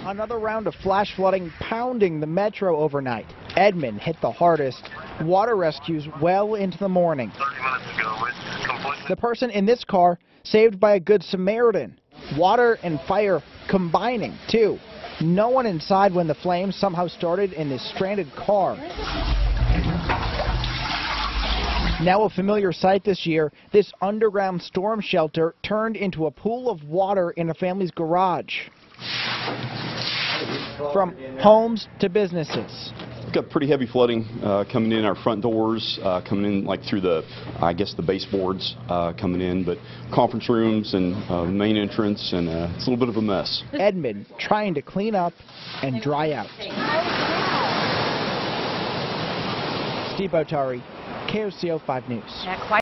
Another round of flash flooding pounding the metro overnight. Edmond hit the hardest. Water rescues well into the morning. 30 minutes ago, it's completely... The person in this car saved by a good Samaritan. Water and fire combining, too. No one inside when the flames somehow started in this stranded car. Now a familiar sight this year, this underground storm shelter turned into a pool of water in a family's garage. From homes to businesses. We've got pretty heavy flooding coming in our front doors, coming in like through the, I guess, the baseboards coming in, but conference rooms and main entrance, and it's a little bit of a mess. Edmond trying to clean up and dry out. Steve Botari, KOCO 5 News.